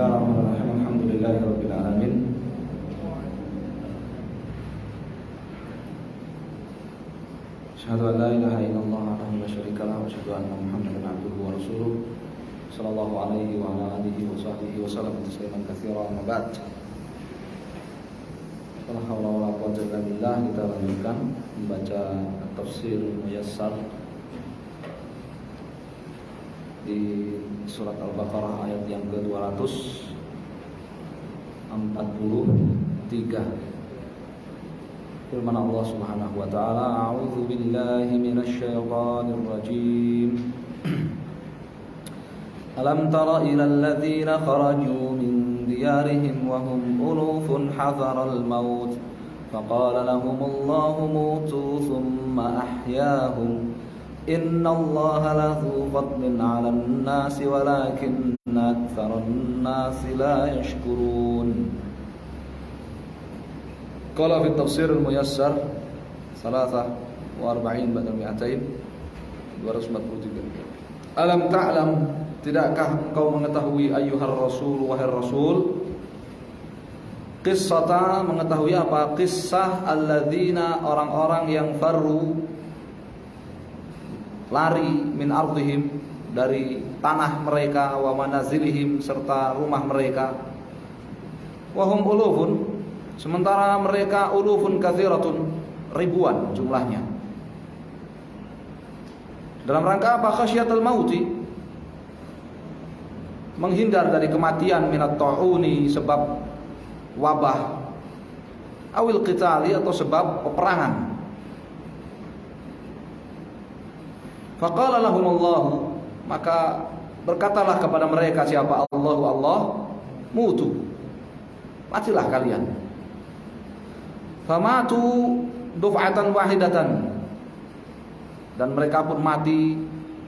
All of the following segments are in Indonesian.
Bismillahirrahmanirrahim. Alhamdulillahirabbil alamin. Asyhadu an la ilaha illallah wahdahu la syarika lahu wa asyhadu anna Muhammadan abduhu wa rasuluh. Sallallahu alaihi wa ala alihi wa sahbihi wa sallam tasliman katsiran wa ba'd. La haula wala quwwata illa billah. Kita lanjutkan membaca tafsir muyassar di surat Al-Baqarah ayat yang ke-243. Firman Allah Subhanahu wa taala, a'udzu billahi minasy syaithanir rajim. Alam tara ilal ladzina kharaju min diyarihim wa hum ulufun hadharal maut faqala lahumullahu mutu thumma ahyahum innallaha lahu fadlun 'alan nasi walakinna aktsaran nasi la yashkurun. Qala fi tafsir al-muyassar 43 ba'da 243. Alam ta'lam, tidakkah engkau mengetahui ayyuhar rasul, wahai rasul, qissata, mengetahui apa? Qissah alladzina, orang-orang yang farru, lari, min ardihim, dari tanah mereka, wa manazilihim, serta rumah mereka, wahum ulufun, sementara mereka ulufun katsiratun, ribuan jumlahnya. Dalam rangka apa? Khasyatul mauti, menghindar dari kematian, minat ta'uni, sebab wabah, awil qitali, atau sebab peperangan. Faqala lahumullahu, maka berkatalah kepada mereka siapa? Allahu, Allah, mutu, matilah kalian. Famatu duf'atan wahidatan, dan mereka pun mati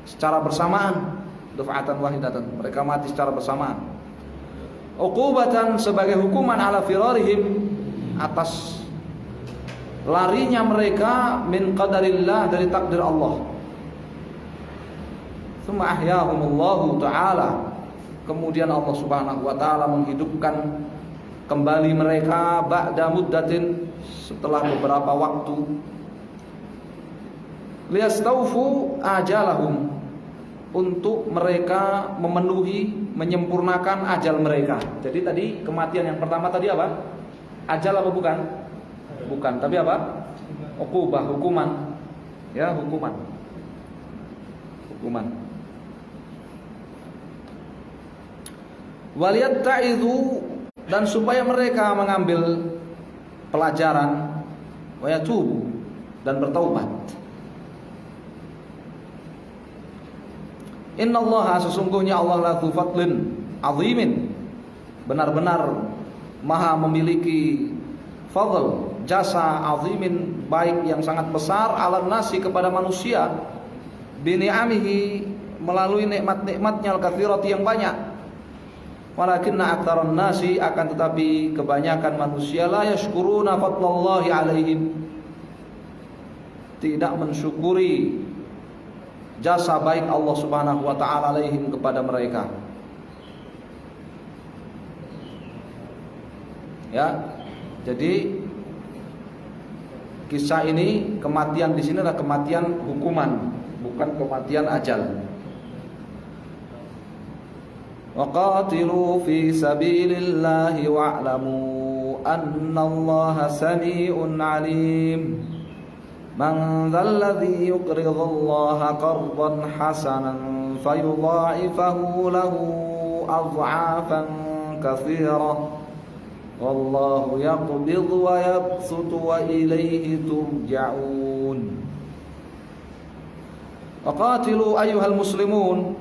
secara bersamaan. Duf'atan wahidatan, mereka mati secara bersamaan. Uqubatan, sebagai hukuman, ala firarihim, atas larinya mereka, min qadarillah, dari takdir Allah. Tsumma ahyahumullahu ta'ala, kemudian Allah Subhanahu wa taala menghidupkan kembali mereka, ba'da muddatin, setelah beberapa waktu, liyastaufu ajalahum, untuk mereka memenuhi, menyempurnakan ajal mereka. Jadi tadi kematian yang pertama tadi apa? Ajal apa bukan? Bukan, tapi apa? Uqubah, hukuman. Ya, hukuman. Hukuman. Waliyatta'izu, dan supaya mereka mengambil pelajaran, wa yatubu, dan bertaubat. Innallaha, sesungguhnya Allah, ladzu fadlin azimin, benar-benar maha memiliki fadl, jasa, azimin, baik yang sangat besar, ala nasi, kepada manusia, bini'amihi, melalui nikmat-nikmatnya al-katsirati, yang banyak. Walakinna aktsaran nasi, akan tetapi kebanyakan manusia, la yashkuruna fadlallahi alaihim, tidak mensyukuri jasa baik Allah Subhanahu wa taala alaihim, kepada mereka. Ya. Jadi kisah ini, kematian di sini adalah kematian hukuman, bukan kematian ajal. Wa qatilu fi sabilillahi wa'lamu annallaha samii'un 'aliim. Man dzalladzi yuqridullaha qardan hasanan fayudha'ifahu lahu adha'afan katsirah. Wallahu yaqbidu wa yabsutu wa ilaihi turja'un. Wa qatilu ayyuhal muslimun,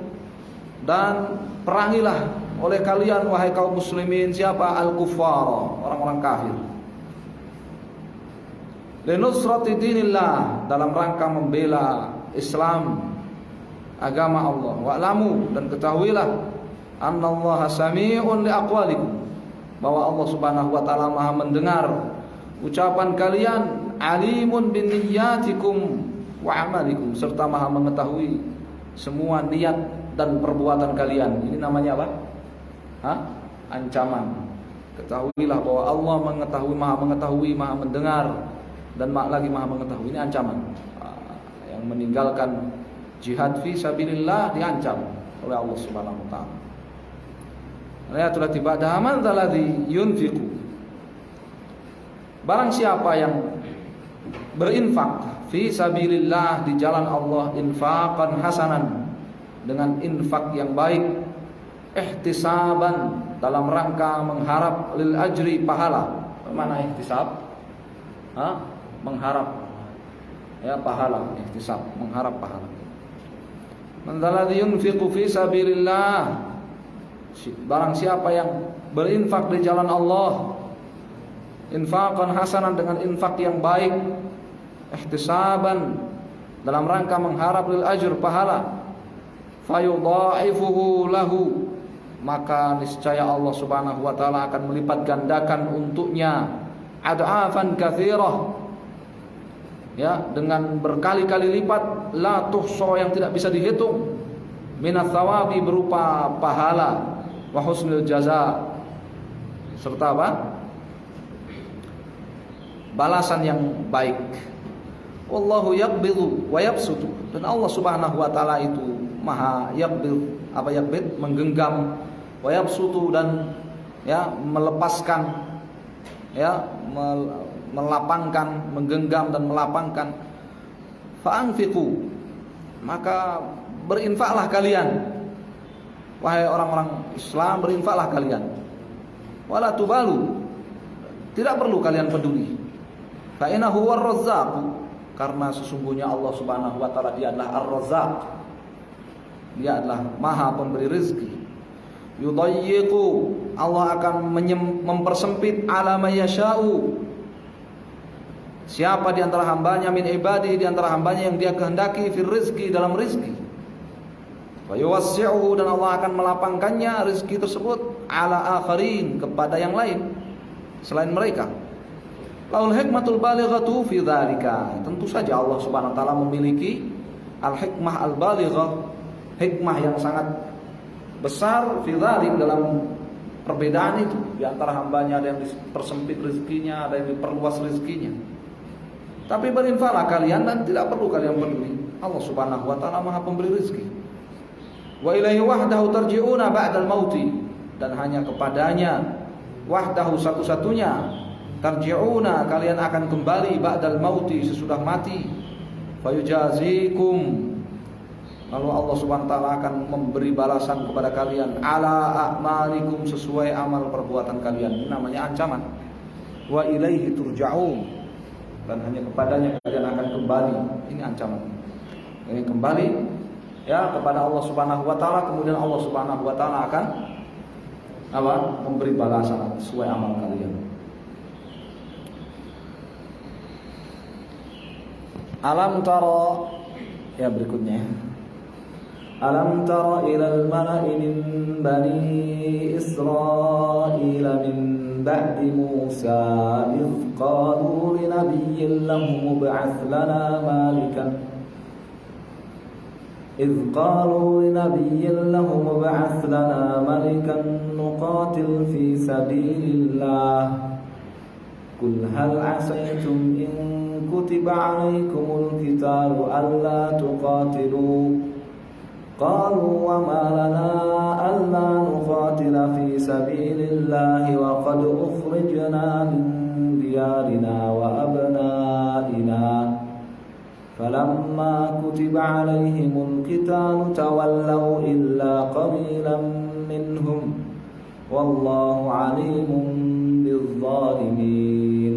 dan perangilah oleh kalian wahai kaum muslimin, siapa? Al-kuffar, orang-orang kafir. Linusrati dinillah, dalam rangka membela Islam, agama Allah. Wa'lamu, dan ketahuilah, annallaha sami'un liaqwalikum, bahwa Allah Subhanahu wa taala Maha mendengar ucapan kalian, alimun binniyatikum wa amalikum, serta Maha mengetahui semua niat dan perbuatan kalian. Ini namanya apa? ancaman. Ketahuilah bahwa Allah mengetahui, maha mendengar, dan lagi maha mengetahui. Ini ancaman. Yang meninggalkan jihad fi sabilillah diancam oleh Allah Subhanahu wa taala. Ayatul tibada man dzalladzi yunfiqu. Barang siapa yang berinfak fi sabilillah, di jalan Allah, infaqan hasanan, dengan infak yang baik, ihtisaban, dalam rangka mengharap, lil ajri, pahala. Mana ihtisab? Mengharap ya pahala, ihtisab, mengharap pahala. Man dzalladzi yunfiqu fi sabilillah, barang siapa yang berinfak di jalan Allah, infaqan hasanan, dengan infak yang baik, ihtisaban, dalam rangka mengharap, lil ajr, pahala, fayudha'ifuhu lahu, maka niscaya Allah Subhanahu wa taala akan melipat gandakan untuknya ad'afan katsirah, ya, dengan berkali-kali lipat, la tuhsa, yang tidak bisa dihitung, minats thawabi, berupa pahala, wa husnul jaza, serta apa? Balasan yang baik. Wallahu yaqbidu wa yabsutu, dan Allah Subhanahu wa taala itu maha yaqbid, yaqbid, menggenggam, wa yabsutu, dan ya melepaskan, ya melapangkan, menggenggam dan melapangkan. Fa'anfiqu, maka berinfaklah kalian, wahai orang-orang Islam, berinfaklah kalian. Wala tubalu, tidak perlu kalian peduli. Fa innahu war-razzaq, karena sesungguhnya Allah Subhanahu wa taala dia adalah Ar-Razzaq, dia adalah maha pemberi rezeki. Yudayyiqu, Allah akan mempersempit ala may yasha'u, siapa di antara hambanya, min ibadi, di antara hambanya yang dia kehendaki, fir rizki, dalam rizki. Wa yuwassi'uhu, dan Allah akan melapangkannya rizki tersebut, ala akharin, kepada yang lain selain mereka. Laul hikmatul balighatu fi dzalika, tentu saja Allah Subhanahu wa taala memiliki al-hikmah al-balighah, hikmah yang sangat besar, fi dzalik, dalam perbedaan itu. Di antara hambanya ada yang dipersempit rezekinya, ada yang diperluas rezekinya. Tapi berinfaklah kalian dan tidak perlu kalian peduli. Allah Subhanahu wa taala maha pemberi rezeki. Wa ilaihi wahdahu tarji'una ba'dal mauti, dan hanya kepadanya wahdahu, satu-satunya, tarji'una, kalian akan kembali, ba'dal mauti, sesudah mati. Fayujazikum, lalu Allah Subhanahu wa taala akan memberi balasan kepada kalian, ala a'malikum, sesuai amal perbuatan kalian. Ini namanya ancaman. Wa ilaihi turja'un, dan hanya kepadanya kalian akan kembali. Ini ancaman. Ini kembali ya kepada Allah Subhanahu wa taala, kemudian Allah Subhanahu wa taala akan memberi balasan sesuai amal kalian. Alam tara, ya berikutnya. Alam tara ilal mala'i min bani Israil min ba'di Musa idh qalu li nabiyyin lahum ib'ath lana malikan إذ قالوا لنبي لهم ابعث لنا ملكا نقاتل في سبيل الله قل هل عسيتم إن كتب عليكم القتال ألا تقاتلوا قالوا وما لنا ألا نقاتل في سبيل الله وقد أخرجنا من ديارنا وأبنائنا فلما كتب عليهم القتال تولوا إلا قليلا منهم والله عليم بالظالمين.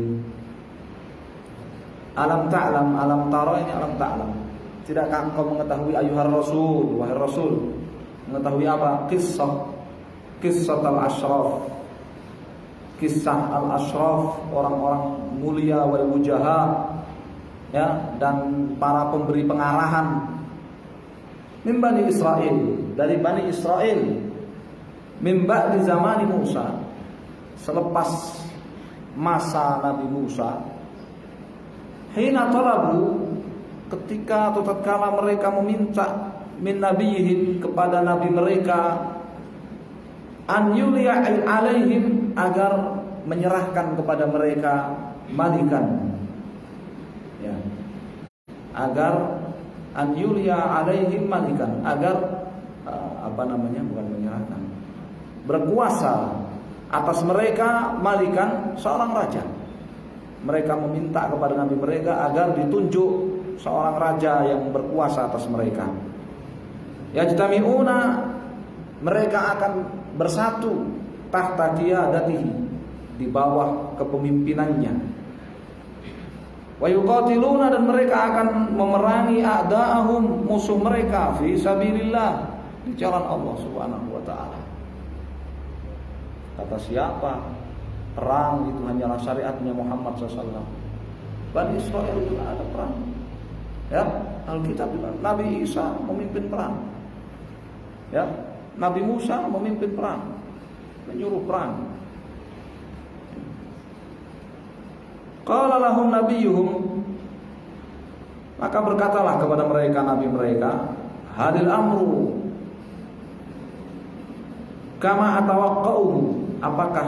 Alam ta'lam, alam tara, ini alam ta'lam. Tidakkah engkau mengetahui ayuhar rasul, wahai rasul, mengetahui apa? Kisah al-ashraf, kisah al-ashraf, orang-orang mulia wal wujaha, ya, dan para pemberi pengarahan, min bani Israil, dari bani Israil, min ba'di zamani Musa, selepas masa Nabi Musa, hina talabu, ketika atau tatkala mereka meminta, min nabiyihim, kepada nabi mereka, an yuliya alaihim, agar menyerahkan kepada mereka malikan, ya, agar an yuliya alaihim malikan, agar bukan menyerahkan, berkuasa atas mereka malikan, seorang raja. Mereka meminta kepada Nabi mereka agar ditunjuk seorang raja yang berkuasa atas mereka. Yajtami'una, mereka akan bersatu tahta qiyadatihi, di bawah kepemimpinannya. Wa yuqatiluna, dan mereka akan memerangi a'da'ahum, musuh mereka, fi sabilillah, di jalan Allah Subhanahu wa taala. Kata siapa? Perang itu hanyalah syariatnya Muhammad SAW. Bani Israel itu ada perang. Ya, Alkitab bilang Nabi Isa memimpin perang. Ya, Nabi Musa memimpin perang, menyuruh perang. Qala lahum nabiyuhum, maka berkatalah kepada mereka nabi mereka, hadil amru kama atawaqqa'u, apakah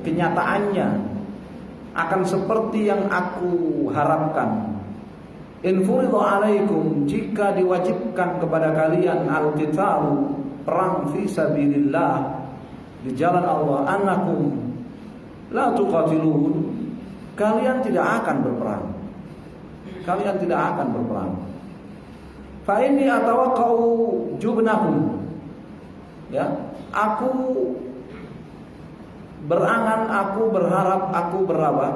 kenyataannya akan seperti yang aku harapkan. In furidha alaikum, jika diwajibkan kepada kalian al-qitalu, perang fi sabilillah, di jalan Allah, annakum la tuqatilun, kalian tidak akan berperang. Kalian tidak akan berperang. Fa inni atawaqqa'u jubnahum, ya, aku berangan, aku berharap,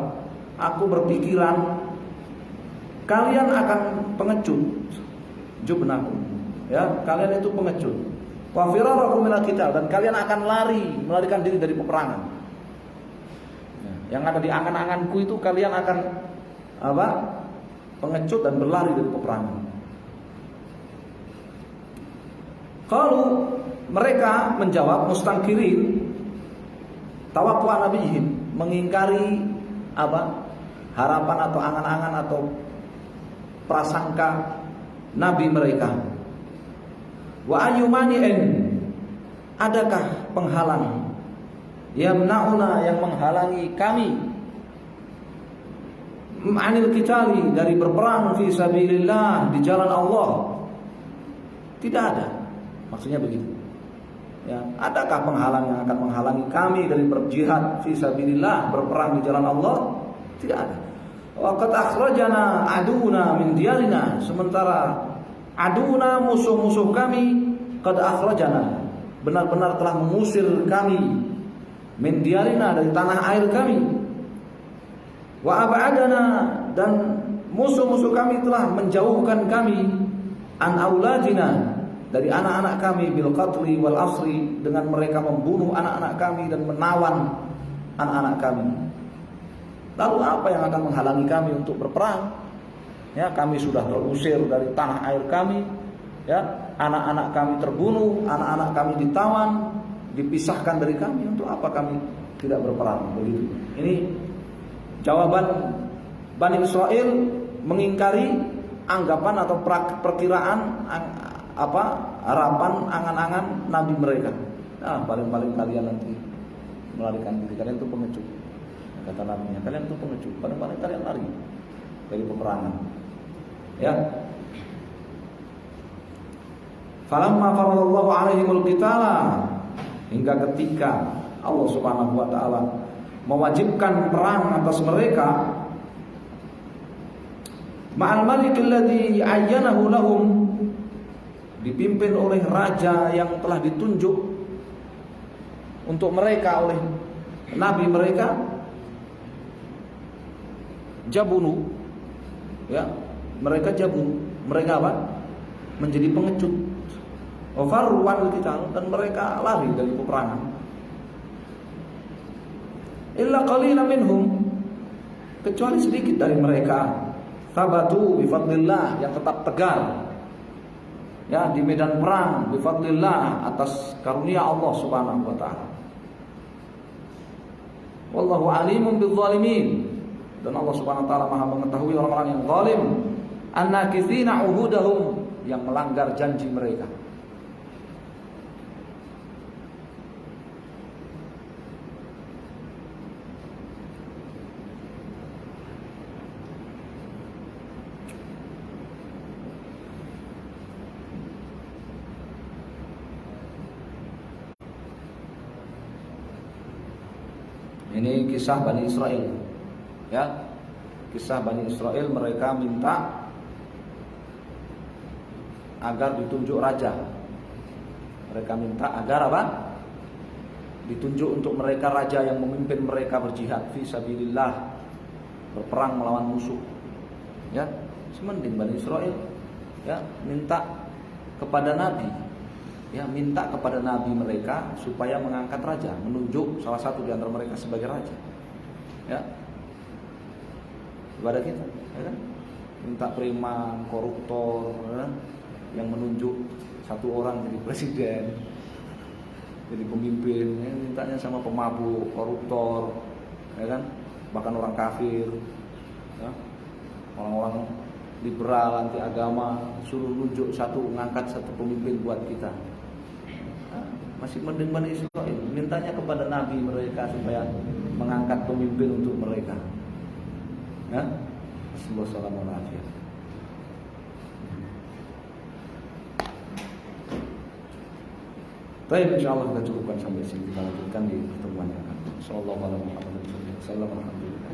aku berpikiran kalian akan pengecut, jubnakum, ya, kalian itu pengecut. Wa firarakum minal qital, dan kalian akan melarikan diri dari peperangan. Yang ada di angan-anganku itu kalian akan pengecut dan berlari dari peperangan. Kalau mereka menjawab mustangkirin, tawaqqa nabiyhim, mengingkari harapan atau angan-angan atau prasangka nabi mereka. Wa ayyumani'in, adakah penghalang, yamna'una, yang menghalangi kami, anil qitali, dari berperang fi sabilillah, di jalan Allah. Tidak ada. Maksudnya begitu. Ya, adakah penghalang yang akan menghalangi kami dari berjihad fi sabilillah, berperang di jalan Allah? Tidak ada. Wa qad akhrajana aduna min diyarina, sementara aduna, musuh-musuh kami, qad akhrajana, benar-benar telah mengusir kami, min diyarina, dari tanah air kami. Wa ab'adana, dan musuh-musuh kami telah menjauhkan kami, an auladina, dari anak-anak kami, bil qatli wal asri, dengan mereka membunuh anak-anak kami dan menawan anak-anak kami. Lalu apa yang akan menghalangi kami untuk berperang? Ya, kami sudah terusir dari tanah air kami, ya, anak-anak kami terbunuh, anak-anak kami ditawan, dipisahkan dari kami. Untuk apa kami tidak berperang? Begitu. Ini jawaban Bani Israel mengingkari anggapan atau perkiraan harapan, angan-angan nabi mereka. Nah, paling-paling kalian nanti melarikan diri, kalian itu pengecut. Kata nabinya, kalian itu pengecut, paling-paling kalian lari dari peperangan. Ya. Falamma faradallahu alaihimul qitala, hingga ketika Allah Subhanahu wa taala mewajibkan perang atas mereka, ma'al malik alladhi ayyanahu lahum, dipimpin oleh raja yang telah ditunjuk untuk mereka oleh nabi mereka, jabunu, ya, mereka jabun, mereka menjadi pengecut, wafarru anil qital, dan mereka lari dari peperangan. Illa qalilan minhum, kecuali sedikit dari mereka, thabatu bi fadlillah, yang tetap tegar, ya, di medan perang, bi fadlillah, atas karunia Allah Subhanahu wa taala. Wallahu alimun bil zalimin, dan Allah Subhanahu wa taala Maha mengetahui orang-orang yang zalim, annakitsina uhudahum, yang melanggar janji mereka. Ini kisah Bani Israel. Ya. Kisah Bani Israel, mereka minta agar ditunjuk raja. Mereka minta agar apa? Ditunjuk untuk mereka raja yang memimpin mereka berjihad fi sabilillah, berperang melawan musuh. Ya, semending Bani Israel ya minta kepada nabi. Ya, minta kepada nabi mereka supaya mengangkat raja, menunjuk salah satu di antara mereka sebagai raja. Ya. Kepada kita, ya kan? Minta preman, koruptor, ya? Yang menunjuk satu orang jadi presiden, jadi pemimpin, ya? Mintanya sama pemabuk, koruptor, ya kan? Bahkan orang kafir, ya? Orang-orang liberal, anti agama, suruh nunjuk satu, ngangkat satu pemimpin buat kita. Nah, masih mending Bani Israel, mintanya kepada nabi mereka supaya mengangkat pemimpin untuk mereka. Ya, Bismillahirrahmanirrahim. Baik, insyaallah kita cukupkan sampai sini, kita lanjutkan di pertemuan yang akan. Sallallahu alaihi wasallam. Alhamdulillah.